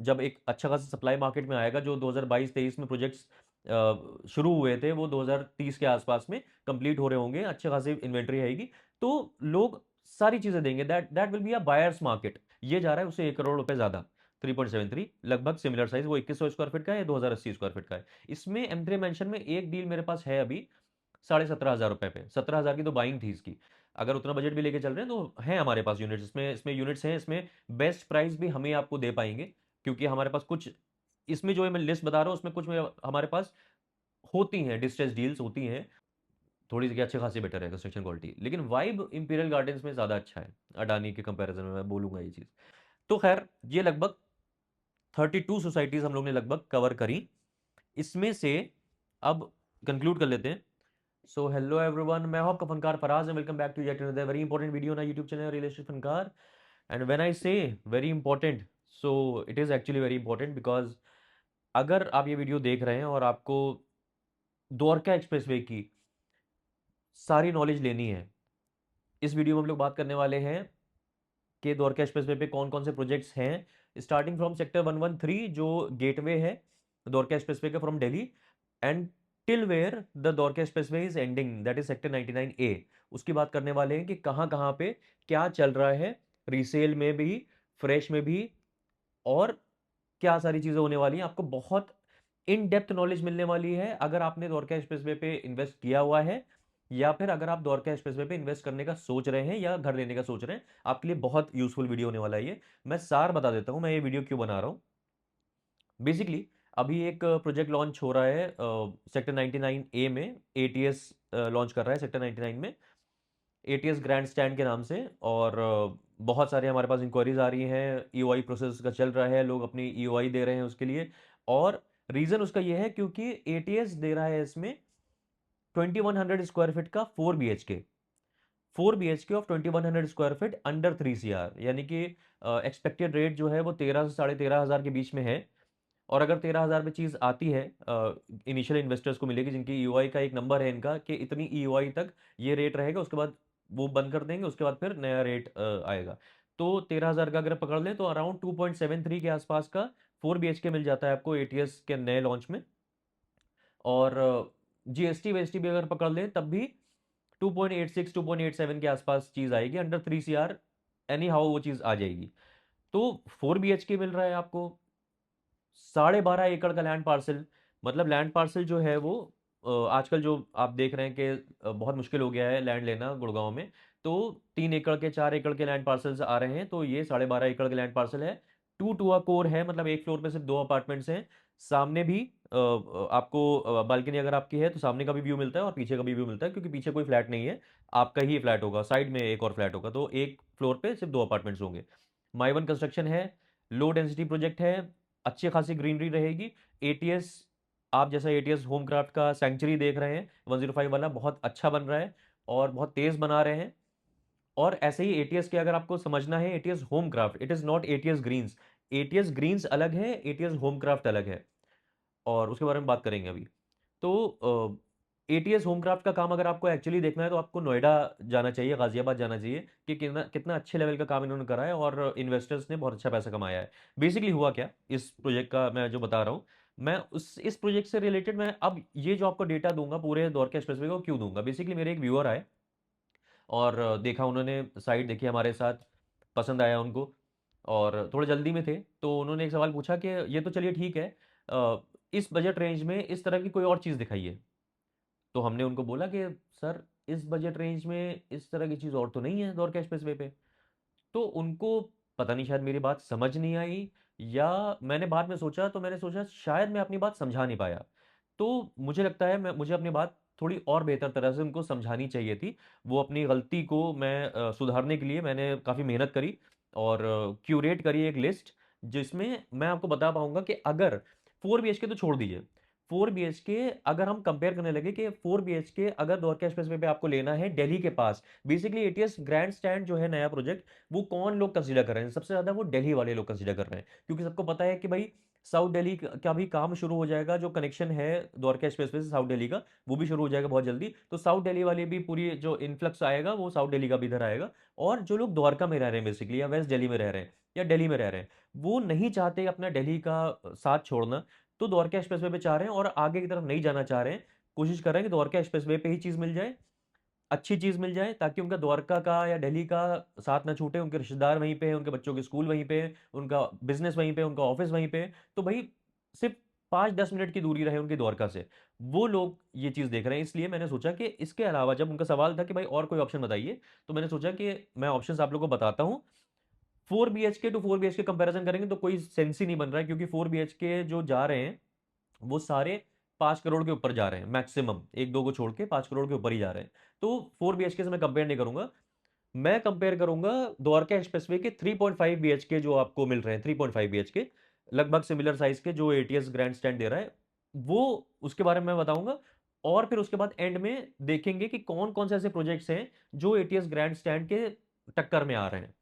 जब एक अच्छा खासा सप्लाई मार्केट में आएगा, जो 2022-23 में प्रोजेक्ट्स शुरू हुए थे वो 2030 के आसपास में कंप्लीट हो रहे होंगे, अच्छे खासी इन्वेंट्री आएगी, तो लोग सारी चीजें देंगे। That that will be a buyers market. ये जा रहा है उससे 1 करोड़ रुपए ज्यादा, 3.73, लगभग सिमिलर साइज, वो 2100 स्क्वायर फीट का है, 2080 स्क्वायर फीट का है। इसमें M3 मेंशन में एक डील मेरे पास है अभी 17,500 रुपए पे, 17,000 की तो बाइंग थी इसकी। अगर उतना बजट भी लेके चल रहे हैं तो है हमारे पास यूनिट्स, इसमें इसमें यूनिट्स हैं, इसमें बेस्ट प्राइस भी हमें आपको दे पाएंगे, क्योंकि हमारे पास कुछ, इसमें जो मैं लिस्ट बता रहा हूँ उसमें कुछ हमारे पास होती हैं, डिस्ट्रेस डील्स होती हैं, थोड़ी सी अच्छी खासी बेटर है कंस्ट्रक्शन क्वालिटी, लेकिन वाइब इंपीरियल गार्डन्स में ज़्यादा अच्छा है अडानी के कंपैरिजन में, मैं बोलूंगा ये चीज़। तो खैर, ये लगभग 32 सोसाइटीज हम लोग ने लगभग कवर करी। इसमें से अब कंक्लूड कर लेते हैं। सो हेलो एवरीवन, मैं हूं आपका Funkar Faraz and welcome back to yet another very important video ना YouTube channel real estate Funkar. And when I say very important, so it is actually very important, because अगर आप ये वीडियो देख रहे हैं और आपको द्वारका एक्सप्रेसवे की सारी नॉलेज लेनी है, इस वीडियो में हम लोग बात करने वाले हैं कि द्वारका एक्सप्रेसवे पे कौन कौन से प्रोजेक्ट्स हैं, स्टार्टिंग फ्रॉम सेक्टर 113 जो गेटवे है द्वारका एक्सप्रेसवे का from Delhi, and till where the Dwarka expressway is ending, that is sector 99A। उसकी बात करने वाले हैं कि कहाँ कहाँ पे क्या चल रहा है, रीसेल में भी, फ्रेश में भी, और क्या सारी चीजें होने वाली हैं। आपको बहुत इन डेप्थ नॉलेज मिलने वाली है अगर आपने द्वारका एक्सप्रेसवे पे इन्वेस्ट किया हुआ है, या फिर अगर आप द्वारका एक्सप्रेसवे पे इन्वेस्ट करने का सोच रहे हैं या घर लेने का सोच रहे हैं, आपके लिए बहुत यूजफुल वीडियो होने वाला है ये। मैं सार बता देता हूँ मैं ये वीडियो क्यों बना रहा हूँ। बेसिकली अभी एक प्रोजेक्ट लॉन्च हो रहा है सेक्टर 99A में, ATS लॉन्च कर रहा है सेक्टर 99 में, ATS ग्रैंड स्टैंड के नाम से। और बहुत सारे हमारे पास इंक्वायरीज आ रही हैं, EOI प्रोसेस का चल रहा है, लोग अपनी EOI दे रहे हैं उसके लिए। और रीजन उसका ये है क्योंकि ATS दे रहा है इसमें 2100 स्क्वायर फीट का 4 BHK, 4 BHK of 2100 square feet under 3 CR, यानी कि एक्सपेक्टेड रेट जो है वो 13 से 13,500 के बीच में है। और अगर 13,000 पे चीज़ आती है, इनिशियल इन्वेस्टर्स को मिलेगी जिनकी EOI का एक नंबर है इनका कि इतनी EOI तक ये रेट रहेगा, उसके बाद वो बंद कर देंगे, उसके बाद फिर नया रेट आएगा। तो 13,000 का अगर पकड़ लें तो अराउंड 2.73 के आसपास का 4 BHK मिल जाता है आपको ATS के नए लॉन्च में। और GST वेस्टी भी अगर पकड़ लें तब भी 2.86 2.87 के आसपास चीज़ आएगी, अंडर 3 CR एनी हाउ वो चीज़ आ जाएगी। तो 4 BHK मिल रहा है आपको, 12.5 एकड़ का लैंड पार्सल। मतलब लैंड पार्सल जो है वो आजकल जो आप देख रहे हैं कि बहुत मुश्किल हो गया है लैंड लेना गुड़गांव में, तो 3 एकड़ के 4 एकड़ के लैंड पार्सल्स आ रहे हैं, तो ये 12.5 एकड़ के लैंड पार्सल है। टू अ कोर है, मतलब एक फ्लोर पे सिर्फ 2 अपार्टमेंट्स हैं। सामने भी आपको बालकनी अगर आपकी है तो सामने का भी व्यू मिलता है और पीछे का भी व्यू मिलता है, क्योंकि पीछे कोई फ्लैट नहीं है, आपका ही फ्लैट होगा, साइड में एक और फ्लैट होगा, तो एक फ्लोर पे सिर्फ 2 अपार्टमेंट्स होंगे। माइवन कंस्ट्रक्शन है, लो डेंसिटी प्रोजेक्ट है, अच्छी खासी ग्रीनरी रहेगी। ATS, आप जैसा ATS होमक्राफ्ट का सेंचुरी देख रहे हैं 105 वाला, बहुत अच्छा बन रहा है और बहुत तेज बना रहे हैं। और ऐसे ही ATS के अगर आपको समझना है, ATS Homecraft, it is not ATS Greens. ATS Greens अलग है, ATS होमक्राफ्ट अलग है, और उसके बारे में बात करेंगे अभी। तो ATS होमक्राफ्ट का काम अगर आपको एक्चुअली देखना है तो आपको नोएडा जाना चाहिए, गाजियाबाद जाना चाहिए, कि कितना कितना अच्छे लेवल का काम इन्होंने करा है और इन्वेस्टर्स ने बहुत अच्छा पैसा कमाया है। बेसिकली हुआ क्या इस प्रोजेक्ट का मैं जो बता रहा हूँ, मैं उस इस प्रोजेक्ट से रिलेटेड मैं अब ये जो आपको डेटा दूंगा पूरे दौर के एक्सप्रेसवे को क्यों दूंगा। बेसिकली मेरे एक व्यूअर आए और देखा, उन्होंने साइट देखी हमारे साथ, पसंद आया उनको, और थोड़े जल्दी में थे, तो उन्होंने एक सवाल पूछा कि ये तो चलिए ठीक है, इस बजट रेंज में इस तरह की कोई और चीज़ दिखाइए। तो हमने उनको बोला कि सर, इस बजट रेंज में इस तरह की चीज़ और तो नहीं है दौर कैश एक्सप्रेसवे पे। तो उनको पता नहीं, शायद मेरी बात समझ नहीं आई, या मैंने बाद में सोचा तो मैंने सोचा शायद मैं अपनी बात समझा नहीं पाया। तो मुझे लगता है मुझे अपनी बात थोड़ी और बेहतर तरह से उनको समझानी चाहिए थी। वो अपनी गलती को मैं सुधारने के लिए मैंने काफ़ी मेहनत करी और क्यूरेट करी एक लिस्ट, जिसमें मैं आपको बता पाऊंगा कि अगर 4 BHK तो छोड़ दीजिए, 4 BHK अगर हम कंपेयर करने लगे कि 4 BHK अगर द्वारका एक्सप्रेसवे पे आपको लेना है दिल्ली के पास, बेसिकली ATS ग्रैंड स्टैंड जो है नया प्रोजेक्ट, वो कौन लोग कंसीडर कर रहे हैं सबसे ज्यादा, वो दिल्ली वाले लोग कंसीडर कर रहे हैं, क्योंकि सबको पता है कि भाई साउथ दिल्ली का भी काम शुरू हो जाएगा, जो कनेक्शन है द्वारका एक्सप्रेसवे से साउथ दिल्ली का, वो भी शुरू हो जाएगा बहुत जल्दी। तो साउथ दिल्ली वाली भी पूरी जो इन्फ्लक्स आएगा वो साउथ दिल्ली का भी इधर आएगा। और जो लोग द्वारका में रह रहे हैं बेसिकली, या वेस्ट दिल्ली में रह रहे हैं, या दिल्ली में रह रहे हैं, वो नहीं चाहते अपना दिल्ली का साथ छोड़ना, तो द्वारका एक्सप्रेसवे पे चाह रहे हैं और आगे की तरफ नहीं जाना चाह रहे हैं। कोशिश कर रहे हैं कि द्वारका एक्सप्रेसवे पे ही चीज़ मिल जाए, अच्छी चीज़ मिल जाए, ताकि उनका द्वारका का या दिल्ली का साथ ना छूटे। उनके रिश्तेदार वहीं पे हैं, उनके बच्चों के स्कूल वहीं पे है, उनका बिज़नेस वहीं पे है, उनका ऑफ़िस वहीं पे है। तो भई सिर्फ़ 5-10 मिनट की दूरी रहे उनकी द्वारका से। वो लोग ये चीज़ देख रहे हैं, इसलिए मैंने सोचा कि इसके अलावा, जब उनका सवाल था कि भाई और कोई ऑप्शन बताइए, तो मैंने सोचा कि मैं ऑप्शंस आप लोगों को बताता हूँ। 4 बीएचके टू 4 बीएचके कंपैरिज़न करेंगे तो कोई सेंस ही नहीं बन रहा है, क्योंकि 4 बीएचके जो जा रहे हैं, वो सारे 5 करोड़ के ऊपर जा रहे हैं मैक्सिमम, 1-2 को छोड़ के 5 करोड़ के ऊपर ही जा रहे हैं। तो 4 बीएचके से मैं कंपेयर नहीं करूँगा। मैं कंपेयर करूँगा द्वारका एक्सप्रेसवे के 3.5 बीएचके जो आपको मिल रहे हैं, 3.5 बीएचके लगभग सिमिलर साइज़ के जो एटीएस ग्रैंड स्टैंड दे रहा है, वो उसके बारे में मैं बताऊँगा। और फिर उसके बाद एंड में देखेंगे कि कौन-कौन से ऐसे प्रोजेक्ट्स हैं जो एटीएस ग्रैंड स्टैंड के टक्कर में आ रहे हैं।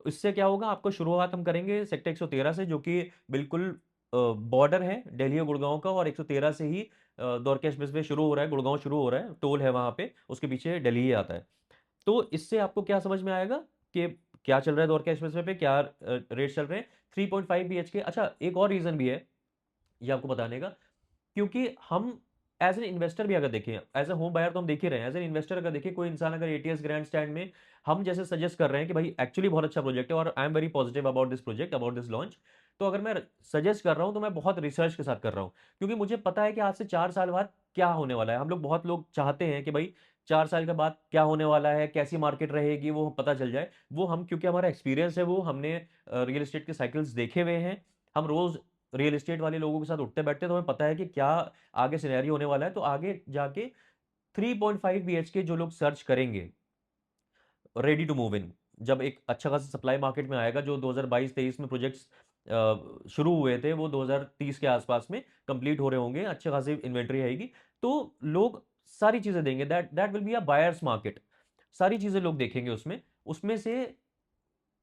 इससे क्या होगा, आपको शुरुआत हम करेंगे सेक्टर 113 से, जो कि बिल्कुल बॉर्डर है दिल्ली और गुड़गाँव का, और 113 से ही द्वारका एक्सप्रेसवे शुरू हो रहा है, गुड़गाँव शुरू हो रहा है, टोल है वहाँ पे, उसके पीछे दिल्ली ही आता है। तो इससे आपको क्या समझ में आएगा कि क्या चल रहा है द्वारका एक्सप्रेसवे पे, क्या रेट चल रहे हैं। 3.5 बीएचके, अच्छा एक और रीज़न भी है ये आपको बताने का, क्योंकि हम एज एन इन्वेस्टर भी अगर देखें, एज ए होम बायर तो हम देख ही रहे हैं, एज एन इन्वेस्टर अगर देखें, कोई इंसान अगर एटीएस ग्रैंड स्टैंड में हम जैसे सजेस्ट कर रहे हैं कि भाई एक्चुअली बहुत अच्छा प्रोजेक्ट है और I am very positive about this project, about this launch, तो अगर मैं सजेस्ट कर रहा हूं तो मैं बहुत रिसर्च के साथ कर रहा हूं, क्योंकि मुझे पता है कि आज से 4 साल बाद क्या होने वाला है। हम लोग, बहुत लोग चाहते हैं कि भाई 4 साल के बाद क्या होने वाला है, कैसी मार्केट रहेगी, वो पता चल जाए। वो हम, क्योंकि हमारा एक्सपीरियंस है, वो हमने रियल एस्टेट के साइकिल्स देखे हुए हैं, हम रोज रियल एस्टेट वाले लोगों के साथ उठते बैठते हैं, तो हमें पता है कि क्या आगे सिनेरियो होने वाला है। तो आगे जाके 3.5 बीएचके जो लोग सर्च करेंगे, रेडी टू मूव इन, जब एक अच्छा खासा सप्लाई मार्केट में आएगा, जो 2022-23 में प्रोजेक्ट्स शुरू हुए थे, वो 2030 के आसपास में कंप्लीट हो रहे होंगे, अच्छे खासी इन्वेंट्री आएगी, तो लोग सारी चीजें देंगे। That that will be a buyers market. सारी चीजें लोग देखेंगे उसमें, उसमें से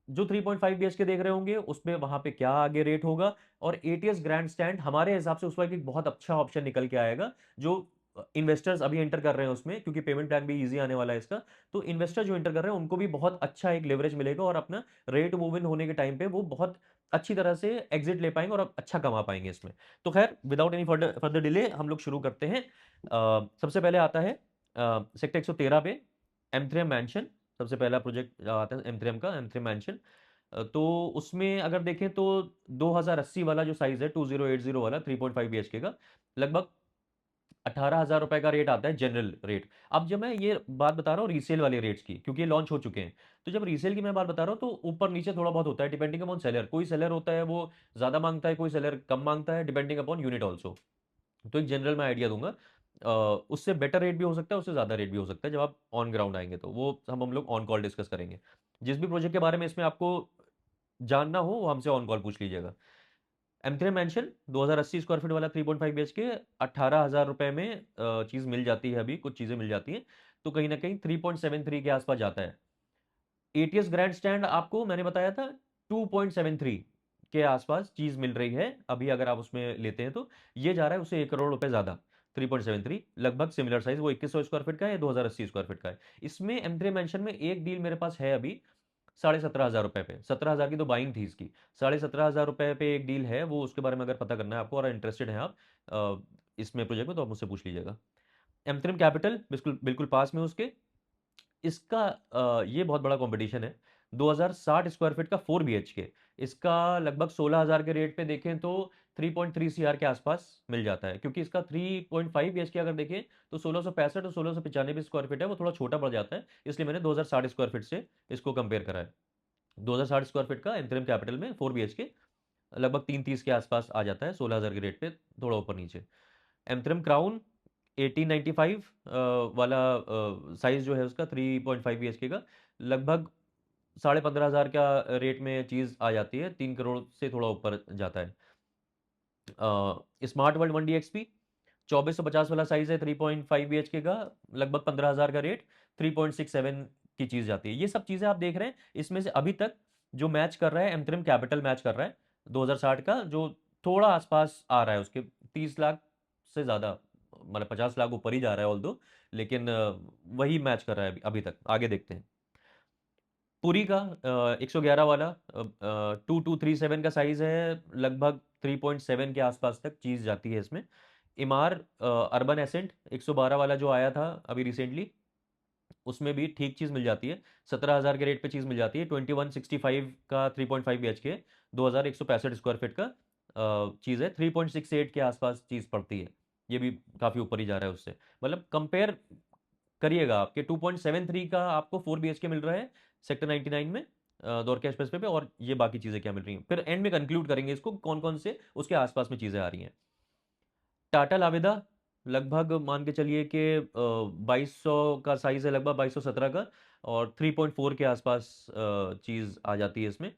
जो 3.5 बीएचके देख रहे होंगे, उसमें वहां पे क्या आगे रेट होगा। और एटीएस ग्रैंड स्टैंड हमारे हिसाब से उस वक्त एक बहुत अच्छा ऑप्शन निकल के आएगा, जो इन्वेस्टर्स अभी एंटर कर रहे हैं उसमें, क्योंकि पेमेंट प्लान भी इजी आने वाला है इसका। तो इन्वेस्टर जो एंटर कर रहे हैं उनको भी बहुत अच्छा एक लेवरेज मिलेगा, और अपना रेट मूव इन होने के टाइम पे वो बहुत अच्छी तरह से एग्जिट ले पाएंगे और अच्छा कमा पाएंगे इसमें। तो खैर, without any further further delay हम लोग शुरू करते हैं। सबसे पहले आता है सेक्टर 113 पे एम3 मैंशन। सबसे पहला प्रोजेक्ट आता है एम3 का, एम3 मैंशन। तो उसमें अगर देखें तो 2080 वाला जो साइज है, 2080 वाला 3.5 बीएचके का, लगभग 18,000 रुपए का रेट आता है, जनरल रेट। अब जब मैं ये बात बता रहा हूँ रीसेल वाले रेट्स की, क्योंकि ये लॉन्च हो चुके हैं, तो जब रीसेल की मैं बात बता रहा हूँ तो ऊपर नीचे थोड़ा बहुत होता है, डिपेंडिंग अपॉन सेलर। कोई सेलर होता है वो ज्यादा मांगता है, कोई सेलर कम मांगता है, डिपेंडिंग अपॉन यूनिट ऑल्सो। तो एक जनरल मैं आइडिया दूंगा। उससे बेटर रेट भी हो सकता है, उससे ज़्यादा रेट भी हो सकता है, जब आप ऑन ग्राउंड आएंगे तो वो हम लोग ऑन कॉल डिस्कस करेंगे। जिस भी प्रोजेक्ट के बारे में इसमें आपको जानना हो, वो हमसे ऑन कॉल पूछ लीजिएगा। एम3 मैंशन 2080 स्क्वायर फीट वाला 3.5 बीएच के, 18,000 रुपए में चीज़ मिल जाती है, अभी कुछ चीज़ें मिल जाती हैं, तो कहीं ना कहीं 3.73 के आसपास जाता है। एटीएस ग्रैंड स्टैंड आपको मैंने बताया था 2.73 के आसपास चीज मिल रही है अभी, अगर आप उसमें लेते हैं तो। ये जा रहा है उससे 1 करोड़ रुपए ज्यादा। 3.73 लगभग सिमिलर साइज, वो 2100 स्क्वायर फीट का है, 2080 स्क्वायर फीट का है। इसमें एम3 मेंशन में एक डील मेरे पास है अभी 17,500 रुपए पे। 17,000 की तो बाइंग थी इसकी, 17,500 रुपए पे एक डील है वो। उसके बारे में अगर पता करना है आपको और इंटरेस्टेड है आप इसमें प्रोजेक्ट में, तो आप मुझसे पूछ लीजिएगा। एम3 कैपिटल बिल्कुल बिल्कुल पास में उसके। इसका ये बहुत बड़ा कंपटीशन है। 2060 स्क्वायर फीट का 4 बीएचके, इसका लगभग 16,000 के रेट पे देखें तो 3.3 सीआर के आसपास मिल जाता है, क्योंकि इसका 3.5 बीएचके अगर देखें तो 1665 और 1695 स्क्वायर फीट है, वो थोड़ा छोटा पड़ जाता है, इसलिए मैंने 2060 स्क्वायर फीट से इसको कंपेयर करा है। 2060 स्क्वायर फीट का एंथ्रेम कैपिटल में 4 बीएचके लगभग 330 के आसपास आ जाता है, 16,000 के रेट पे, थोड़ा ऊपर नीचे। एमथ्रम क्राउन 1895 वाला साइज जो है उसका 3.5 बीएचके का, लगभग 15,500 का रेट में चीज़ आ जाती है, 3 करोड़ से थोड़ा ऊपर जाता है। स्मार्ट वर्ल्ड 1 DXP 2450 वाला साइज है, 3.5 बीएचके का, लगभग 15,000 का रेट, 3.67 की चीज़ जाती है। ये सब चीज़ें आप देख रहे हैं, इसमें से अभी तक जो मैच कर रहा है एमथ्रम कैपिटल मैच कर रहा है 2060 का, जो थोड़ा आसपास आ रहा है उसके, 30 लाख से ज़्यादा, मतलब 50 लाख ऊपर ही जा रहा है ऑल दो, लेकिन वही मैच कर रहा है अभी अभी तक। आगे देखते हैं। पुरी का 111 वाला 2237 का साइज़ है, लगभग 3.7 के आसपास तक चीज़ जाती है इसमें। इमार अर्बन एसेंट 112 वाला जो आया था अभी रिसेंटली, उसमें भी ठीक चीज़ मिल जाती है, 17,000 के रेट पे चीज़ मिल जाती है। 2165 का 3.5 BHK 2165 स्क्वायर फीट का चीज़ है, 3.68 के आसपास चीज़ पड़ती है। ये भी काफ़ी ऊपर ही जा रहा है उससे। मतलब कंपेयर करिएगा आपके 2.73 का आपको 4 BHK मिल रहा है सेक्टर 99 में द्वारका एक्सप्रेस पे और ये बाकी चीज़ें क्या मिल रही हैं। फिर एंड में कंक्लूड करेंगे इसको कौन कौन से उसके आसपास में चीज़ें आ रही हैं। टाटा लावेदा लगभग मान के चलिए कि 2200 का साइज़ है, लगभग 2217 का, और 3.4 के आसपास चीज़ आ जाती है इसमें।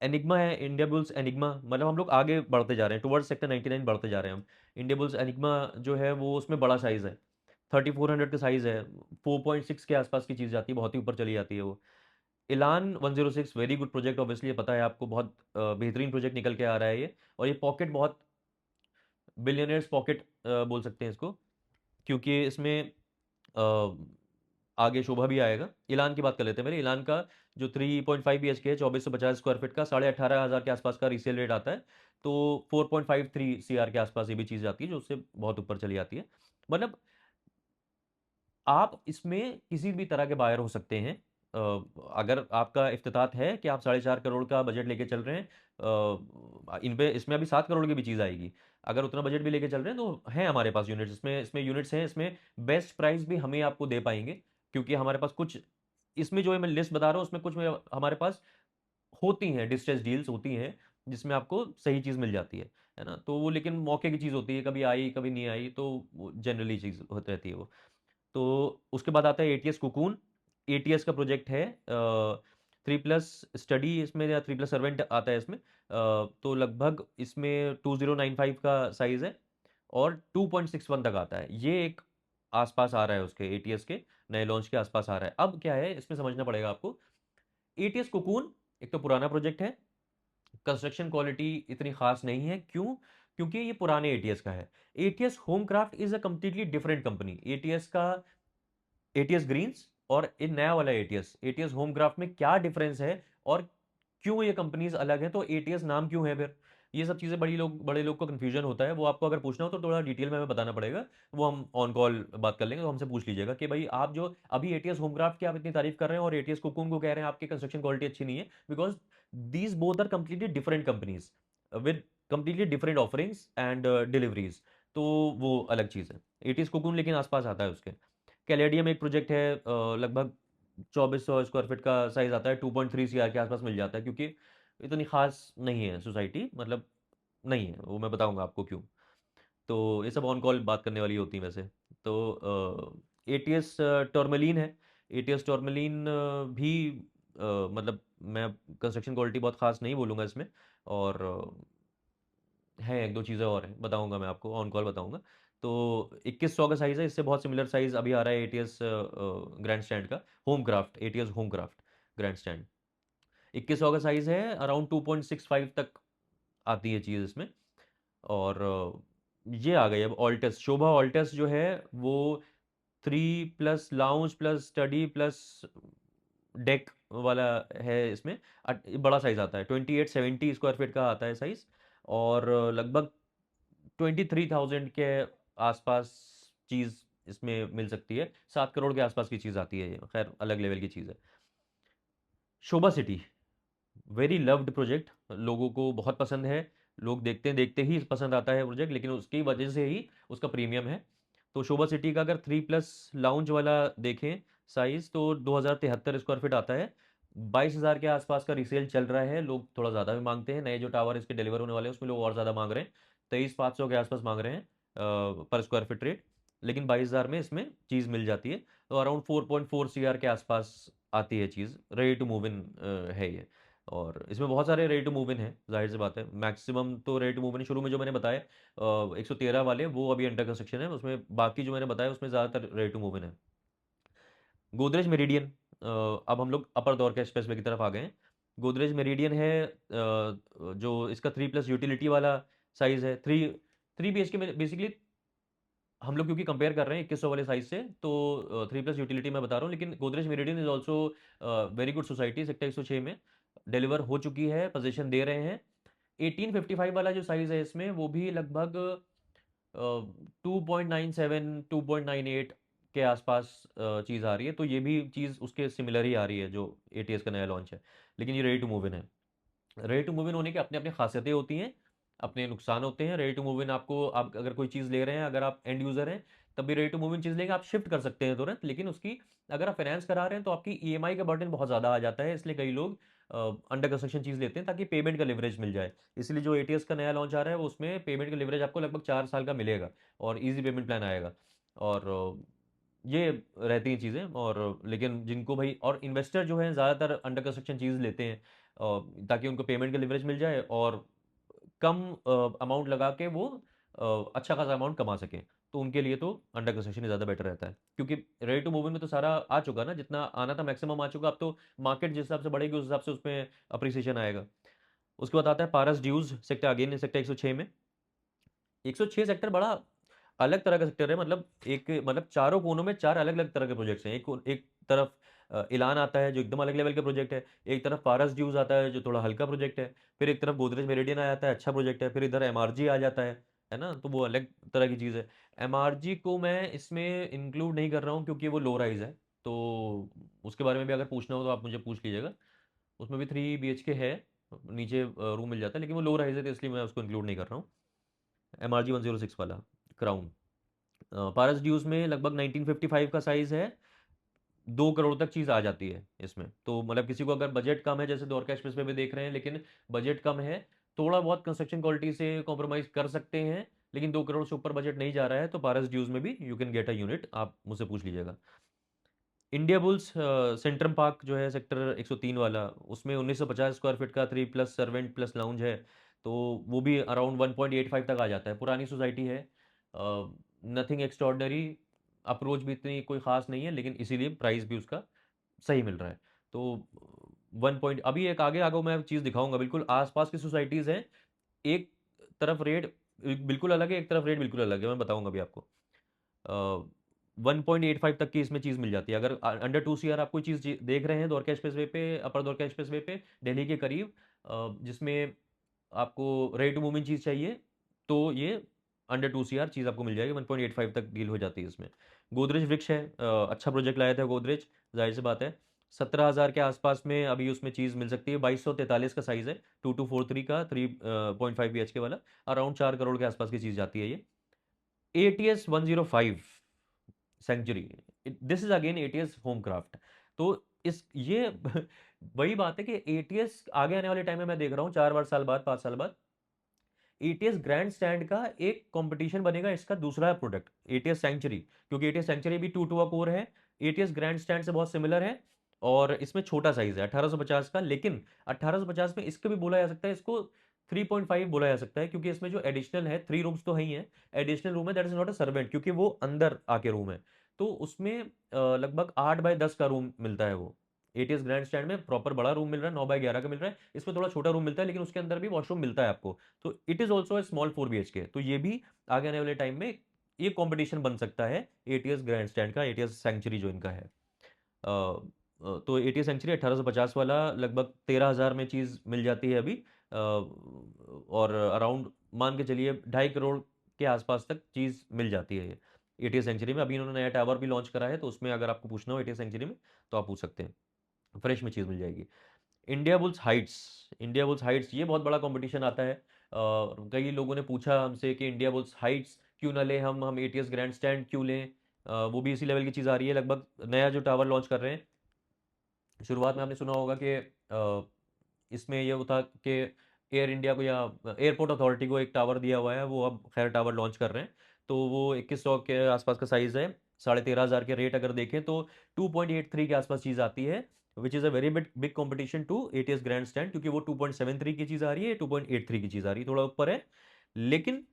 एनिग्मा है, इंडिया बुल्स एनिग्मा, मतलब हम लोग आगे बढ़ते जा रहे हैं टुवर्ड्स सेक्टर 99 बढ़ते जा रहे हैं हम। इंडिया बुल्स एनिग्मा जो है वो उसमें बड़ा साइज़ है, 3400 का साइज़ है, 4.6 के आसपास की चीज़ जाती है, बहुत ही ऊपर चली जाती है वो। इलान 106 वेरी गुड प्रोजेक्ट, ऑब्वियसली पता है आपको, बहुत बेहतरीन प्रोजेक्ट निकल के आ रहा है ये। और ये पॉकेट बहुत बिलियनर्स पॉकेट बोल सकते हैं इसको, क्योंकि इसमें अ, आगे शोभा भी आएगा। इलान की बात कर लेते हैं। मेरे इलान का जो 3.5 BHK है, 2450 स्क्वायर फीट का, 18,500 के आसपास का रीसेल रेट आता है। तो 4.53 CR के आसपास ये भी चीज़ आती है, जो उससे बहुत ऊपर चली जाती है। मतलब आप इसमें किसी भी तरह के बायर हो सकते हैं। अगर आपका इफ्तितात है कि आप 4.5 करोड़ का बजट लेके चल रहे हैं, इन पे इसमें अभी 7 करोड़ की भी चीज़ आएगी। अगर उतना बजट भी लेके चल रहे हैं तो हैं हमारे पास यूनिट्स, इसमें इसमें यूनिट्स हैं, इसमें बेस्ट प्राइस भी हमें आपको दे पाएंगे, क्योंकि हमारे पास कुछ इसमें जो मैं लिस्ट बता रहा हूँ उसमें कुछ में हमारे पास होती हैं, डिस्ट्रेस डील्स होती हैं, जिसमें आपको सही चीज़ मिल जाती है ना। तो वो लेकिन मौके की चीज़ होती है, कभी आई कभी नहीं आई, तो जनरली चीज़ होती रहती है वो। तो उसके बाद आता है एटीएस कुकून। एटीएस का प्रोजेक्ट है 3+ स्टडी इसमें, या 3+ सर्वेंट आता है इसमें। तो लगभग इसमें 2095 का साइज़ है और 2.61 तक आता है। ये एक आसपास आ रहा है उसके एटीएस के नए लॉन्च के आसपास आ रहा है। अब क्या है इसमें समझना पड़ेगा आपको। एटीएस कुकून एक तो पुराना प्रोजेक्ट है, कंस्ट्रक्शन क्वालिटी इतनी खास नहीं है। क्यों? क्योंकि ये पुराने एटीएस का है। ATS Homecraft is a completely different company. ATS का एटीएस ग्रीन्स और इन नया वाला एटीएस एटीएस होमक्राफ्ट में क्या डिफरेंस है, और क्यों ये कंपनीज अलग है, तो एटीएस नाम क्यों है फिर, ये सब चीज़ें बड़े लोग को कन्फ्यूजन होता है। वो आपको अगर पूछना हो तो थोड़ा डिटेल में हमें बताना पड़ेगा, वो हम ऑन कॉल बात कर लेंगे। तो हमसे पूछ लीजिएगा कि भाई आप जो अभी एटीएस होमक्राफ्ट की आप इतनी तारीफ कर रहे हैं और एटीएस कुकुन को कह रहे हैं आपकी कंस्ट्रक्शन क्वालिटी अच्छी नहीं है, because these both are completely different companies with completely different offerings and deliveries. तो वो अलग चीज़ है। एटीएस कुकुन लेकिन आसपास आता है उसके। कैलेडियम एक प्रोजेक्ट है, लगभग 2400 स्क्वायर फीट का साइज आता है, 2.3 CR के आसपास मिल जाता है, क्योंकि इतनी खास नहीं है सोसाइटी, मतलब नहीं है वो, मैं बताऊंगा आपको क्यों। तो ये सब ऑन कॉल बात करने वाली होती है वैसे। तो एटीएस टर्मलीन है। एटीएस टर्मलीन भी मतलब मैं कंस्ट्रक्शन क्वालिटी बहुत खास नहीं बोलूँगा इसमें। और है एक दो चीज़ें और हैं, बताऊंगा मैं आपको ऑन कॉल बताऊंगा। तो 2100 का साइज़ है, इससे बहुत सिमिलर साइज़ अभी आ रहा है एटीएस ग्रैंड स्टैंड का, home craft, ATS home craft grand stand. 2100 का साइज़ है, अराउंड 2.65 तक आती है चीज़ इसमें। और ये आ गई अब ऑल्टस, शोभा ऑल्टस जो है वो 3+ lounge plus study plus deck वाला है इसमें। बड़ा साइज़ आता है, 2870 स्क्वायर फीट का आता है साइज़। और लगभग 23,000 के आसपास चीज़ इसमें मिल सकती है। 7 करोड़ के आसपास की चीज़ आती है ये, खैर अलग लेवल की चीज़ है। शोभा सिटी वेरी लव्ड प्रोजेक्ट, लोगों को बहुत पसंद है। लोग देखते देखते ही पसंद आता है प्रोजेक्ट, लेकिन उसकी वजह से ही उसका प्रीमियम है। तो शोभा सिटी का अगर 3+ लाउंज वाला देखें साइज, तो 2073 स्क्वायर फीट आता है। 22,000 के आसपास का रीसेल चल रहा है। लोग थोड़ा ज़्यादा भी मांगते हैं, नए जो टावर इसके डिलीवर होने वाले हैं उसमें लोग और ज़्यादा मांग रहे हैं, 23,500 के आसपास मांग रहे हैं पर स्क्वायर फीट रेट। लेकिन 22,000 में इसमें चीज़ मिल जाती है। तो अराउंड 4.4 CR के आसपास आती है चीज़, रेडी टू मूव इन है ये। और इसमें बहुत सारे रेडी टू मूव इन है, जाहिर सी बात है। मैक्सिमम तो रेडी टू मूव इन शुरू में जो मैंने बताया 113 वाले, वो अभी अंडर कंस्ट्रक्शन है। उसमें बाकी जो मैंने बताया उसमें ज़्यादातर रेडी टू मूव इन है। गोदरेज मेरिडियन, अब हम लोग अपर दौर के एक्सप्रेस वे की तरफ आ गए हैं। गोदरेज मेरिडियन है, जो इसका 3+ यूटिलिटी वाला साइज़ है। 3 BHK में बेसिकली हम लोग क्योंकि कंपेयर कर रहे हैं 2100 वाले साइज से, तो 3+ यूटिलिटी मैं बता रहा हूँ, लेकिन Godrej meridian is also very good society, sector 106 में डिलीवर हो चुकी है, पोजीशन दे रहे हैं। 1855 वाला जो साइज है इसमें, वो भी लगभग 2.97 2.98 के आसपास चीज़ आ रही है, तो ये भी चीज़ उसके सिमिलर ही आ रही है जो एटीएस का नया लॉन्च है, लेकिन ये रेडी टू मूव इन है। रेडी टू मूव इन होने की अपने अपनी खासियतें होती हैं, अपने नुकसान होते हैं। रेडी टू मूव इन आपको, आप अगर कोई चीज़ ले रहे हैं, अगर आप एंड यूज़र हैं, तब भी रेडी टू मूव इन चीज़ लेंगे, आप शिफ्ट कर सकते हैं तुरंत, लेकिन उसकी अगर आप फाइनेंस करा रहे हैं तो आपकी ईएमआई का बर्डन बहुत ज़्यादा आ जाता है, इसलिए कई लोग अंडर कंस्ट्रक्शन चीज़ लेते हैं ताकि पेमेंट का लिवरेज मिल जाए। इसलिए जो एटीएस का नया लॉन्च आ रहा है, वो उसमें पेमेंट का लिवरेज आपको लगभग 4 साल का मिलेगा, और ईजी पेमेंट प्लान आएगा। और ये रहती हैं चीज़ें। और लेकिन जिनको भाई, और इन्वेस्टर जो है ज़्यादातर अंडर कंस्ट्रक्शन चीज़ लेते हैं ताकि उनको पेमेंट का लिवरेज मिल जाए, और कम अमाउंट लगा के वो अच्छा खासा अमाउंट कमा सकें। तो उनके लिए तो अंडर कंस्ट्रक्शन ही ज़्यादा बेटर रहता है, क्योंकि रेडी टू मूव इन में तो सारा आ चुका ना, जितना आना था मैक्सिमम आ चुका। अब तो मार्केट जिस हिसाब से बढ़ेगी उस हिसाब से उसमें अप्रिसिएशन आएगा। उसके बाद आता है पारस ड्यूज सेक्टर, अगेन सेक्टर 106 में। 106 सेक्टर बड़ा अलग तरह का सेक्टर है, मतलब एक, मतलब चारों कोनों में चार अलग अलग तरह के प्रोजेक्ट्स हैं। एक तरफ इलान आता है जो एकदम अलग लेवल का प्रोजेक्ट है, एक तरफ पारस ड्यूज आता है जो थोड़ा हल्का प्रोजेक्ट है, फिर एक तरफ गोदरेज मेरिडियन आ जाता है, अच्छा प्रोजेक्ट है, फिर इधर एमआरजी आ जाता है ना, तो वो अलग तरह की चीज़ है। एमआरजी को मैं इसमें इंक्लूड नहीं कर रहा हूँ क्योंकि वो लो राइज है, तो उसके बारे में भी अगर पूछना हो तो आप मुझे पूछ लीजिएगा। उसमें भी 3 BHK है, नीचे रूम मिल जाता है, लेकिन वो लो राइज है तो इसलिए मैं उसको इंक्लूड नहीं कर रहा हूँ। एमआरजी 106 वाला क्राउन पारस ड्यूज में लगभग 1955 का साइज है, 2 करोड़ तक चीज़ आ जाती है इसमें। तो मतलब किसी को अगर बजट कम है, जैसे द्वारका एक्सप्रेस पे भी देख रहे हैं, लेकिन बजट कम है, थोड़ा बहुत कंस्ट्रक्शन क्वालिटी से कॉम्प्रोमाइज कर सकते हैं, लेकिन 2 करोड़ से ऊपर बजट नहीं जा रहा है, तो पारस ड्यूज में भी you can get a unit, आप मुझसे पूछ लीजिएगा। इंडिया बुल्स सेंट्रम पार्क जो है सेक्टर 103 वाला, उसमें 1950 स्क्वायर फीट का 3+ सर्वेंट प्लस लाउंज है, तो वो भी अराउंड 1.85 तक आ जाता है। पुरानी सोसाइटी है, नथिंग एक्स्ट्रॉर्डनरी, अप्रोच भी इतनी कोई ख़ास नहीं है, लेकिन इसीलिए प्राइस भी उसका सही मिल रहा है। तो 1 पॉइंट, अभी एक आगे आगे मैं चीज़ दिखाऊंगा, बिल्कुल आसपास की सोसाइटीज़ हैं, एक तरफ रेट बिल्कुल अलग है, एक तरफ रेट बिल्कुल अलग है, मैं बताऊंगा अभी आपको। 1.85 तक की इसमें चीज़ मिल जाती है, अगर अंडर 2 CR आप कोई चीज़ देख रहे हैं द्वारका एक्सप्रेस वे पे, अपर द्वारका एक्सप्रेस वे पे दिल्ली के करीब, जिसमें आपको रेडी टू मूव इन चीज़ चाहिए, तो ये अंडर 2 CR चीज़ आपको मिल जाएगी, 1.85 तक डील हो जाती है इसमें। गोदरेज वृक्ष है, अच्छा प्रोजेक्ट लाया था गोदरेज, जाहिर सी बात है। 17,000 के आसपास में अभी उसमें चीज़ मिल सकती है, 2243 का साइज़ है, 2243 का 3.5 BHK वाला, अराउंड 4 करोड़ के आसपास की चीज़ जाती है ये। ATS 105 Century, this is again ATS Homecraft. तो इस ये वही बात है कि एटीएस आगे आने वाले टाइम में मैं देख रहा हूँ 4 साल बाद, 5 साल बाद, एटीएस ग्रैंड स्टैंड का एक कंपटीशन बनेगा इसका दूसरा प्रोडक्ट, एटीएस सेंचुरी, क्योंकि एटीएस सेंचुरी भी 2 टू कोर है, एटीएस ग्रैंड स्टैंड से बहुत सिमिलर है, और इसमें छोटा साइज है 1850 का, लेकिन 1850 में इसको भी बोला जा सकता है, इसको 3.5 बोला जा सकता है, क्योंकि इसमें जो एडिशनल है, 3 रूम्स तो है ही है, एडिशनल रूम है that is not a servant, क्योंकि वो अंदर आके रूम है, तो उसमें लगभग 8x10 का रूम मिलता है वो। एटीएस ग्रैंड स्टैंड में प्रॉपर बड़ा रूम मिल रहा है, 9x11 का मिल रहा है, इसमें थोड़ा छोटा रूम मिलता है, लेकिन उसके अंदर भी वॉशरूम मिलता है आपको। तो it is also a small 4 BHK, तो ये भी आगे आने वाले टाइम में ये कंपटीशन बन सकता है एटीएस ग्रैंड स्टैंड का, एटीएस सेंचुरी जो इनका है। तो एटीएस सेंचुरी 1850 वाला लगभग 13,000 में चीज़ मिल जाती है अभी, और अराउंड मान के चलिए 2.5 करोड़ के आसपास तक चीज़ मिल जाती है ये एटीएस सेंचुरी में। अभी इन्होंने नया टावर भी लॉन्च करा है, तो उसमें अगर आपको पूछना हो एटीएस सेंचुरी में, तो आप पूछ सकते हैं, फ्रेश में चीज़ मिल जाएगी। इंडिया बुल्स हाइट्स ये बहुत बड़ा कंपटीशन आता है। कई लोगों ने पूछा हमसे कि इंडिया बुल्स हाइट्स क्यों ना लें, हम एटीएस ग्रैंड स्टैंड क्यों लें, वो भी इसी लेवल की चीज़ आ रही है, लगभग नया जो टावर लॉन्च कर रहे हैं। शुरुआत में आपने सुना होगा कि इसमें ये होता कि एयर इंडिया को या एयरपोर्ट अथॉरिटी को एक टावर दिया हुआ है, वो अब खैर टावर लॉन्च कर रहे हैं, तो वो 2100 के आसपास का साइज़ है, 13,500 के रेट अगर देखें तो 2.83 के आसपास चीज़ आती है, which is a very big big competition to ATS grand stand, क्योंकि वो 2.73 की चीज़ आ रही है, 2.83 की चीज़ आ रही है, थोड़ा ऊपर है, लेकिन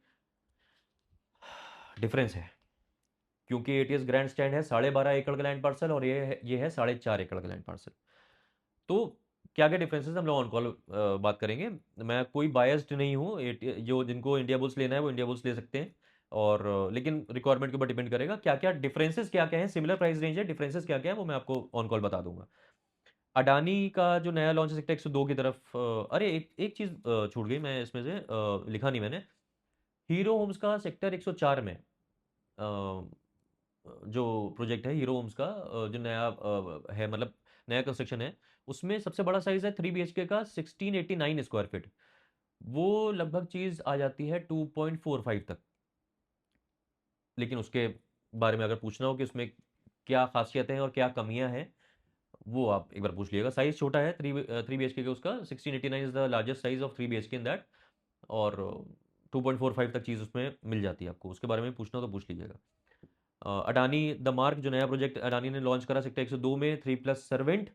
डिफरेंस है, क्योंकि एटीएस ग्रैंड स्टैंड है 12.5 एकड़ का लैंड पार्सल, और ये है 4.5 एकड़ का लैंड पार्सल। तो क्या क्या डिफरेंसेस हम लोग ऑन कॉल बात करेंगे। मैं कोई बायस्ड नहीं हूँ, जो जिनको इंडिया बुल्स लेना है वो इंडिया बुल्स ले सकते हैं, और लेकिन रिक्वायरमेंट के ऊपर डिपेंड करेगा, क्या क्या डिफरेंसेस क्या क्या है, सिमिलर प्राइस रेंज है, डिफरेंसेस क्या क्या है वो मैं आपको ऑन कॉल बता दूंगा। अडानी का जो नया लॉन्च है सेक्टर 102 की तरफ, अरे एक चीज़ छूट गई, मैं इसमें से लिखा नहीं मैंने। हीरो होम्स का सेक्टर 104 में जो प्रोजेक्ट है हीरो होम्स का, जो नया है, मतलब नया कंस्ट्रक्शन है, उसमें सबसे बड़ा साइज है 3 BHK का 1689 स्क्वायर फीट। वो लगभग चीज़ आ जाती है 2.45 तक। लेकिन उसके बारे में अगर पूछना हो कि उसमें क्या खासियत है और क्या कमियां हैं, वो आप एक बार पूछ लीजिएगा। साइज छोटा है, 3 BHK का उसका 1689 is the largest size of 3 BHK in that. और 2.45 तक चीज़ उसमें मिल जाती है आपको, उसके बारे में पूछना हो तो पूछ लीजिएगा। अडानी द मार्क जो नया प्रोजेक्ट अडानी ने लॉन्च करा सेक्टर 102 में 3+सर्वेंट,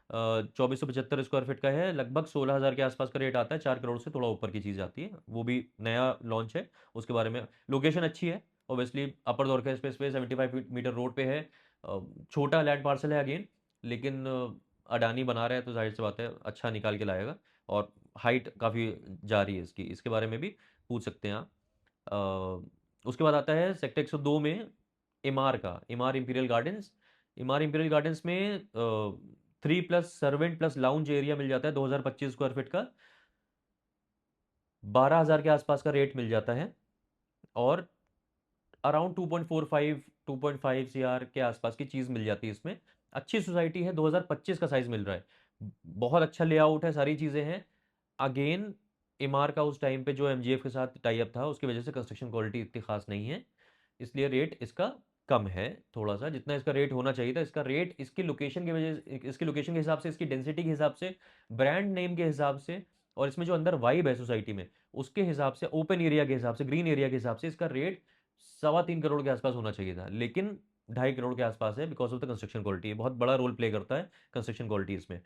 2475 स्क्वायर फीट का है, लगभग 16,000 के आसपास का रेट आता है, 4 करोड़ से थोड़ा ऊपर की चीज़ आती है, वो भी नया लॉन्च है। उसके बारे में लोकेशन अच्छी है, ऑब्वियसली अपर द्वारका स्पेस पे 75 मीटर रोड पे है। छोटा लैंड पार्सल है अगेन, लेकिन अडानी बना रहा है तो जाहिर सी बात है अच्छा निकाल के लाएगा। और हाइट काफ़ी जा रही है इसकी, इसके बारे में भी पूछ सकते हैं आप। उसके बाद आता है सेक्टर 102 में इमार का, इमार इंपीरियल गार्डन्स। इमार इंपीरियल गार्डन्स में 3+सर्वेंट+लाउंज एरिया मिल जाता है, 2025 स्क्वायर फीट का, 12,000 के आसपास का रेट मिल जाता है। और अराउंड 2.45 2.5 CR के आसपास की चीज़ मिल जाती है इसमें। अच्छी सोसाइटी है, 2025 का साइज मिल रहा है, बहुत अच्छा लेआउट है, सारी चीज़ें हैं। अगेन इमार का उस टाइम पे जो MGF के साथ टाई अप था उसकी वजह से कंस्ट्रक्शन क्वालिटी इतनी खास नहीं है, इसलिए रेट इसका कम है थोड़ा सा, जितना इसका रेट होना चाहिए था। इसका रेट इसकी लोकेशन की वजह, इसकी लोकेशन के हिसाब से, इसकी डेंसिटी के हिसाब से, ब्रांड नेम के हिसाब से, और इसमें जो अंदर वाइब है सोसाइटी में उसके हिसाब से, ओपन एरिया के हिसाब से, ग्रीन एरिया के हिसाब से, इसका रेट 3.25 करोड़ के आसपास होना चाहिए था, लेकिन 2.5 करोड़ के आसपास है, because of the construction quality. बहुत बड़ा रोल प्ले करता है कंस्ट्रक्शन क्वालिटी इसमें।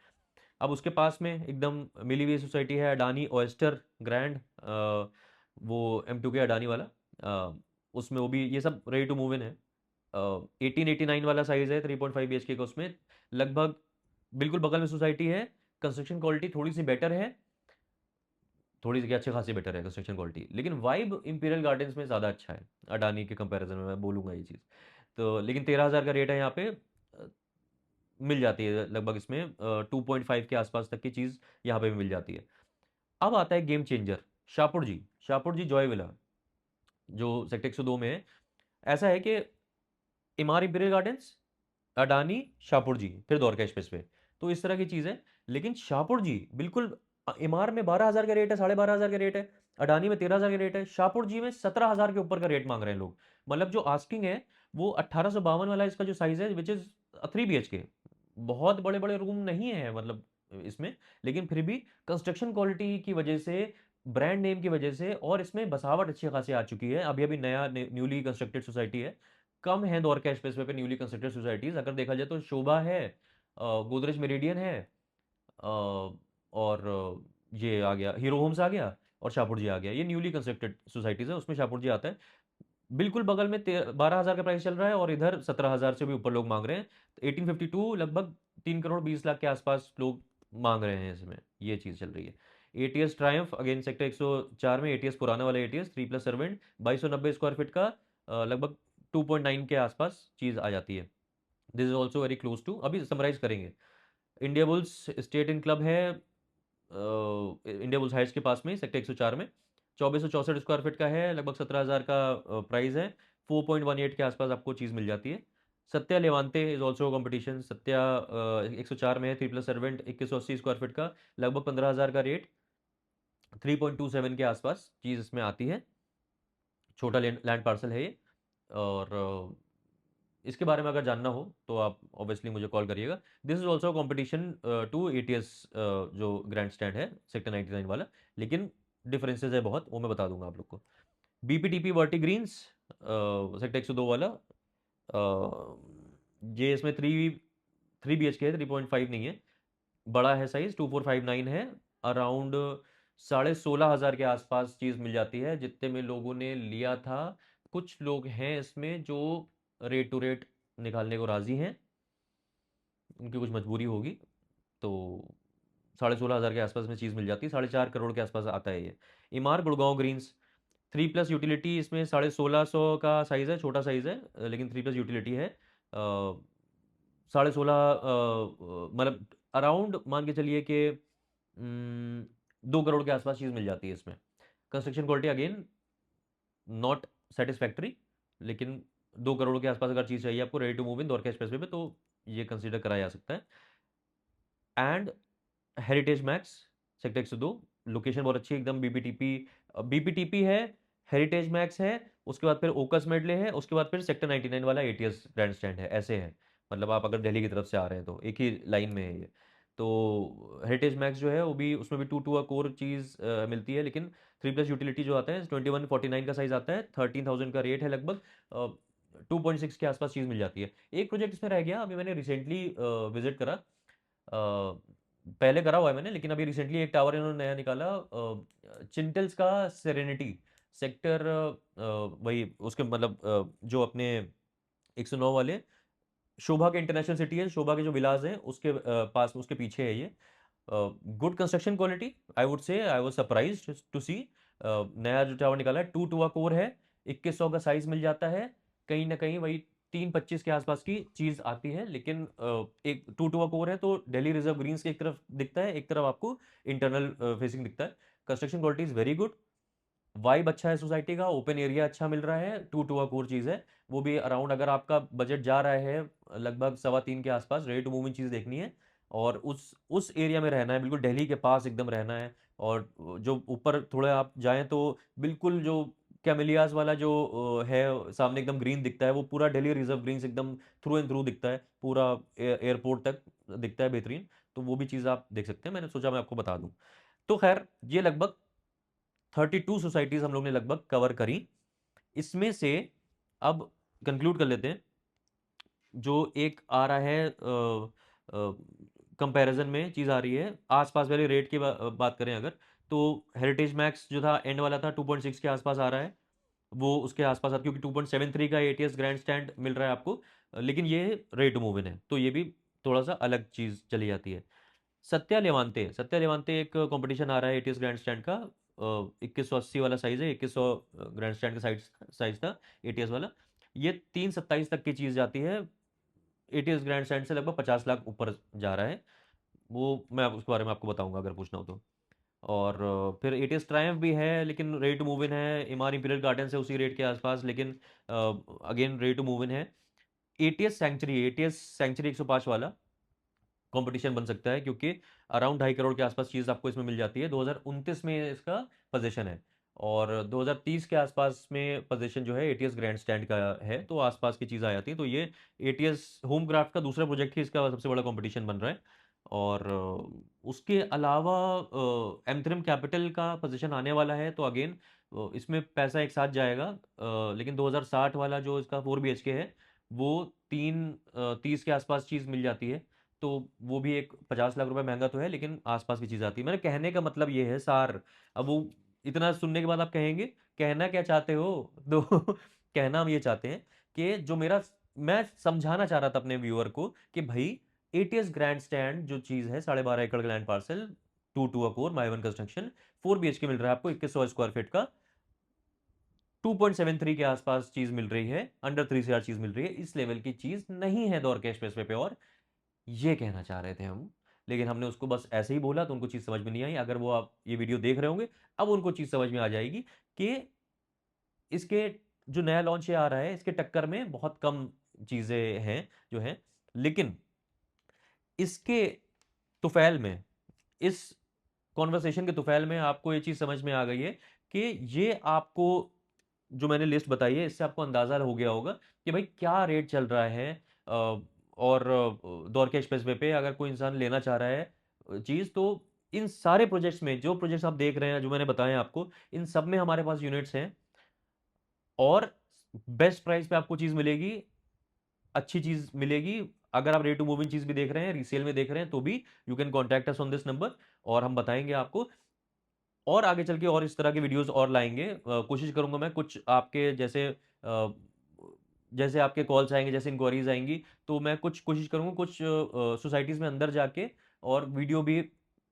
अब उसके पास में एकदम मिली हुई सोसाइटी है अडानी ओएस्टर ग्रैंड, वो M2K अडानी वाला, उसमें वो भी ये सब रेडी टू मूव इन है। 1889 वाला साइज है 3.5 BHK का, उसमें लगभग बिल्कुल बगल में सोसाइटी है। कंस्ट्रक्शन क्वालिटी थोड़ी सी बेटर है, थोड़ी सी क्या, अच्छी खासी बेटर है कंस्ट्रक्शन क्वालिटी, लेकिन वाइब इंपीरियल गार्डन्स में ज़्यादा अच्छा है अडानी के कंपैरिजन में, मैं बोलूँगा ये चीज़। तो लेकिन 13,000 का रेट है यहाँ पे, मिल जाती है लगभग इसमें 2.5 के आसपास तक की चीज़ यहाँ पे भी मिल जाती है। अब आता है game changer, Shapoorji, Shapoorji Joyville, जो सेक्टर 102 में है। ऐसा है कि Emaar Imperial Gardens, Adani, Shapoorji, फिर द्वारका एक्सप्रेस पे, तो इस तरह की चीज़ है। लेकिन शाहपुर जी बिल्कुल, इमार में 12,000 का रेट है, 12,500 का रेट है, अडानी में 13,000 का रेट है, शाहपुर जी में 17,000 के ऊपर का रेट मांग रहे हैं लोग। मतलब जो आस्किंग है वो 1852 वाला इसका जो साइज है, विच इज़ 3 BHK। बहुत बड़े बड़े रूम नहीं है मतलब इसमें, लेकिन फिर भी कंस्ट्रक्शन क्वालिटी की वजह से, ब्रांड नेम की वजह से, और इसमें बसावट अच्छी खासी आ चुकी है। अभी अभी नया न्यूली कंस्ट्रक्टेड सोसाइटी है, कम है द्वारका एक्सप्रेस वे पे न्यूली कंस्ट्रक्टेड सोसाइटीज, अगर देखा जाए तो शोभा है, गोदरेज मेरिडियन है, और ये आ गया हीरो होम्स आ गया, और शाहपुर जी आ गया, ये न्यूली कंस्ट्रक्टेड सोसाइटीज है, उसमें शाहपुर जी आता है। बिल्कुल बगल में 12,000 का प्राइस चल रहा है, और इधर 17,000 से भी ऊपर लोग मांग रहे हैं। तो 1852 लगभग 3 करोड़ 20 लाख के आसपास लोग मांग रहे हैं इसमें, ये चीज़ चल रही है। ATS ट्रायम्फ अगेन सेक्टर 104 में, ATS पुराना वाला ATS 3+सर्वेंट 2290 स्क्वायर फीट का, लगभग 2.9 के आसपास चीज़ आ जाती है। This is also very close to, अभी समराइज करेंगे। Indiabulls state in club है, इंडिया बुल्स हाइट्स के पास में सेक्टर 104 में, 2464 स्क्वायर फीट का है, लगभग 17,000 का प्राइस है, 4.18 के आसपास आपको चीज़ मिल जाती है। Satya Levante is also competition, Satya 104 में है, 3+सर्वेंट 2180 स्क्वायर फीट का, लगभग 15,000 का रेट, 3.27 के आसपास चीज़ इसमें आती है। छोटा लैंड पार्सल है ये। और इसके बारे में अगर जानना हो तो आप ऑब्वियसली मुझे कॉल करिएगा। This is also competition to ATS, जो ग्रैंड स्टैंड है सेक्टर 99 वाला, लेकिन डिफरेंसेस है बहुत, वो मैं बता दूंगा आप लोग को। BPTP वर्टी ग्रीन्स सेक्टर 102 वाला, ये इसमें 3 BHK है, 3.5 नहीं है, बड़ा है साइज, 2459 है। अराउंड 16,500 के आसपास चीज़ मिल जाती है, जितने में लोगों ने लिया था। कुछ लोग हैं इसमें जो रेट टू रेट निकालने को राजी हैं, उनकी कुछ मजबूरी होगी, तो 16,500 के आसपास में चीज़ मिल जाती है, 4.5 करोड़ के आसपास आता है ये। इमार गुड़गांव ग्रीन्स, 3+ यूटिलिटी इसमें 1650 का साइज़ है, छोटा साइज़ है, लेकिन 3+ यूटिलिटी है। 16.5 मतलब अराउंड मान के चलिए कि 2 करोड़ के आसपास चीज़ मिल जाती है इसमें। Construction quality again not satisfactory, लेकिन 2 करोड़ के आसपास अगर चीज़ चाहिए आपको ready to move in Dwarka expressway पे, तो ये कंसीडर करा जा सकता है। And heritage max sector 102, location बहुत अच्छी है एकदम, बीपीटीपी है, हेरिटेज मैक्स है, उसके बाद फिर ओकस मेडले है, उसके बाद फिर सेक्टर 99 वाला एटीएस ग्रैंड स्टैंड है, ऐसे है। मतलब आप अगर दिल्ली की तरफ से आ रहे हैं तो एक ही लाइन में है ये। तो हेरिटेज मैक्स जो है वो भी, उसमें भी 2 कोर चीज़ मिलती है, लेकिन 3+ यूटिलिटी जो आता है 2149 का साइज़ आता है, 13,000 का रेट है लगभग। 2.6 के आसपास चीज़ मिल जाती है। एक प्रोजेक्ट इसमें रह गया, अभी मैंने रिसेंटली विजिट करा, पहले करा हुआ है मैंने, लेकिन अभी रिसेंटली एक टावर इन्होंने नया निकाला, चिंटल्स का सेरेनिटी सेक्टर, वही उसके मतलब जो अपने 109 वाले शोभा के इंटरनेशनल सिटी है, शोभा के जो विलास हैं उसके पास, उसके पीछे है ये। Good construction quality, I would say I was surprised to see. नया जो टावर निकाला है 2 कोर है, 2100 का साइज मिल जाता है, कहीं ना कहीं वही 325 के आसपास की चीज आती है, लेकिन एक 2 कोर है तो दिल्ली रिजर्व ग्रीन्स की एक तरफ दिखता है, एक तरफ आपको इंटरनल फेसिंग दिखता है। Construction quality is very good, vibe अच्छा है सोसाइटी का, ओपन एरिया अच्छा मिल रहा है, 2 कोर चीज़ है। वो भी अराउंड, अगर आपका बजट जा रहा है लगभग 3.25 के आसपास, रेडी टू मूव इन चीज़ देखनी है और उस एरिया में रहना है, बिल्कुल दिल्ली के पास एकदम रहना है। और जो ऊपर थोड़ा आप जाएं तो बिल्कुल जो कैमेलियाज वाला जो है सामने एकदम ग्रीन दिखता है, वो पूरा दिल्ली रिजर्व ग्रीन्स एकदम थ्रू एंड थ्रू दिखता है, पूरा एयरपोर्ट तक दिखता है, बेहतरीन। तो वो भी चीज़ आप देख सकते हैं, मैंने सोचा मैं आपको बता दूं। तो खैर ये लगभग 32 सोसाइटीज हम लोग ने लगभग कवर करी। इसमें से अब कंक्लूड कर लेते हैं। जो एक आ रहा है कंपैरिजन में चीज़ आ रही है, आसपास वाले रेट की बात करें अगर, तो हेरिटेज मैक्स जो था एंड वाला था 2.6 के आसपास आ रहा है, वो उसके आसपास आता, क्योंकि 2.73 का एटीएस ग्रैंड स्टैंड मिल रहा है आपको, लेकिन ये रेट टू मूव इन है, तो ये भी थोड़ा सा अलग चीज़ चली जाती है। सत्या लेवांते एक कंपटीशन आ रहा है एटीएस ग्रैंड स्टैंड का, 2180 वाला साइज है, 2100 ग्रैंड स्टैंड का साइज साइज था एटीएस वाला। ये 327 तक की चीज़ जाती है, एटीएस ग्रैंड स्टैंड से लगभग 50 लाख ऊपर जा रहा है। वो मैं उसके बारे में आपको बताऊंगा अगर पूछना हो तो। और फिर एटीएस ट्रायम्फ भी है, लेकिन रेडी टू मूव इन है, इमार इंपीरियल गार्डन से उसी रेट के आसपास, लेकिन again ready to move in है। एटीएस सेंचुरी 105 वाला कंपटीशन बन सकता है, क्योंकि अराउंड 2.5 करोड़ के आसपास चीज़ आपको इसमें मिल जाती है, 2029 में इसका पोजीशन है, और 2030 के आसपास में पोजीशन जो है एटीएस ग्रैंड स्टैंड का है, तो आसपास की चीज़ आ जाती है। तो ये एटीएस होमक्राफ्ट का दूसरा प्रोजेक्ट ही इसका सबसे बड़ा कंपटीशन बन रहा है। और उसके अलावा एमथ्रिम कैपिटल का पोजीशन आने वाला है, तो अगेन इसमें पैसा एक साथ जाएगा, लेकिन 2060 वाला जो इसका 4 BHK है, वो 330 के आसपास चीज़ मिल जाती है। तो वो भी एक 50 लाख रुपए महंगा तो है, लेकिन आसपास की चीज़ आती है। मैंने कहने का मतलब ये है सार, अब वो इतना सुनने के बाद आप कहेंगे कहना क्या चाहते हो, तो कहना हम ये चाहते हैं कि जो मेरा, मैं समझाना चाह रहा था अपने व्यूअर को कि भाई एटीएस ग्रैंड स्टैंड जो चीज़ है, 12.5 एकड़ का land parcel, 2 core my one construction, 4 BHK मिल रहा है आपको 2100 स्क्वायर फीट का, 2.73 के आसपास चीज़ मिल रही है, अंडर 3 CR चीज़ मिल रही है, इस लेवल की चीज़ नहीं है दौर के एक्सप्रेस वे पे। और ये कहना चाह रहे थे हम, लेकिन हमने उसको बस ऐसे ही बोला तो उनको चीज़ समझ में नहीं आई। अगर वो आप ये वीडियो देख रहे होंगे, अब उनको चीज़ समझ में आ जाएगी कि इसके जो नया लॉन्च ये आ रहा है, इसके टक्कर में बहुत कम चीज़ें हैं जो हैं, लेकिन इसके तुफैल में, इस कॉन्वर्सेशन के तुफैल में आपको ये चीज़ समझ में आ गई है कि ये आपको जो मैंने लिस्ट बताई है, इससे आपको अंदाज़ा हो गया होगा कि भाई क्या रेट चल रहा है। और दौर के एक्सप्रेस वे पे अगर कोई इंसान लेना चाह रहा है चीज़, तो इन सारे प्रोजेक्ट्स में, जो प्रोजेक्ट्स आप देख रहे हैं, जो मैंने बताए हैं आपको, इन सब में हमारे पास यूनिट्स हैं, और बेस्ट प्राइस पे आपको चीज़ मिलेगी, अच्छी चीज़ मिलेगी। अगर आप रेट टू मूविंग चीज़ भी देख रहे हैं, रीसेल में देख रहे हैं, तो भी you can contact us on this number, और हम बताएंगे आपको। और आगे चल के और इस तरह के वीडियोस और लाएंगे, कोशिश करूंगा मैं कुछ आपके जैसे जैसे आपके कॉल्स आएंगे, जैसे इंक्वायरीज आएंगी, तो मैं कुछ कोशिश करूंगा कुछ सोसाइटीज़ में अंदर जाके और वीडियो भी,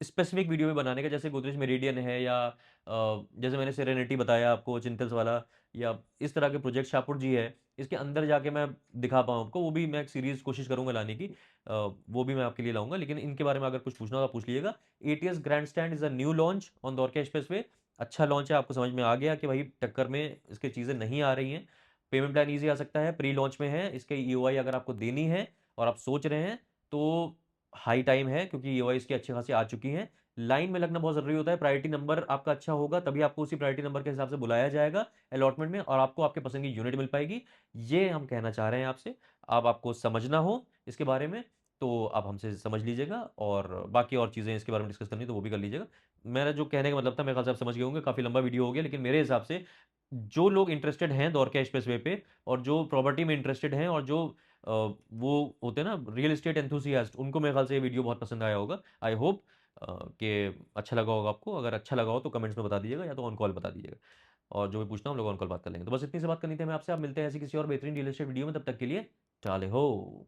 स्पेसिफिक वीडियो भी बनाने का, जैसे गोदरेज मेरिडियन है, या जैसे मैंने सेरेनिटी बताया आपको, चिंतल्स वाला, या इस तरह के प्रोजेक्ट शाहपुर जी है, इसके अंदर जाके मैं दिखा पाऊँ आपको, वो भी मैं एक सीरीज़ कोशिश करूँगा लाने की। वो भी मैं आपके लिए लाऊँगा, लेकिन इनके बारे में अगर कुछ पूछना हो तो आप पूछ लीजिएगा। ATS grandstand is a new launch on Dwarka expressway. अच्छा लॉन्च है, आपको समझ में आ गया कि भाई टक्कर में इसकी चीज़ें नहीं आ रही हैं। पेमेंट प्लान ईज़ी आ सकता है, प्री लॉन्च में है, इसके ईओआई अगर आपको देनी है और आप सोच रहे हैं, तो हाई टाइम है, क्योंकि ईओआई इसकी अच्छी खासी आ चुकी हैं। लाइन में लगना बहुत ज़रूरी होता है, प्रायोरिटी नंबर आपका अच्छा होगा, तभी आपको उसी प्रायोरिटी नंबर के हिसाब से बुलाया जाएगा अलॉटमेंट में, और आपको आपके पसंद की यूनिट मिल पाएगी। ये हम कहना चाह रहे हैं आपसे। अब आपको समझना हो इसके बारे में, तो आप हमसे समझ लीजिएगा, और बाकी और चीज़ें इसके बारे में डिस्कस करनी तो वो भी कर लीजिएगा। मेरा जो कहने का मतलब था, मेरे ख्याल से आप समझ गए होंगे, काफ़ी लंबा वीडियो हो गया, लेकिन मेरे हिसाब से जो लोग इंटरेस्टेड हैं द्वारका एक्सप्रेसवे पे, और जो प्रॉपर्टी में इंटरेस्टेड हैं, और जो वो होते हैं ना रियल एस्टेट एंथुसियास्ट, उनको मेरे ख्याल से ये वीडियो बहुत पसंद आया होगा। आई होप कि अच्छा लगा होगा आपको। अगर अच्छा लगा हो तो कमेंट्स में बता दीजिएगा, या तो ऑन कॉल बता दीजिएगा, और जो भी पूछना हो हम लोग ऑन कॉल बात कर लेंगे। तो बस इतनी सी बात करनी थी हमें आपसे। आप मिलते हैं ऐसी किसी और बेहतरीन रियल एस्टेट वीडियो में, तब तक के लिए टाले हो।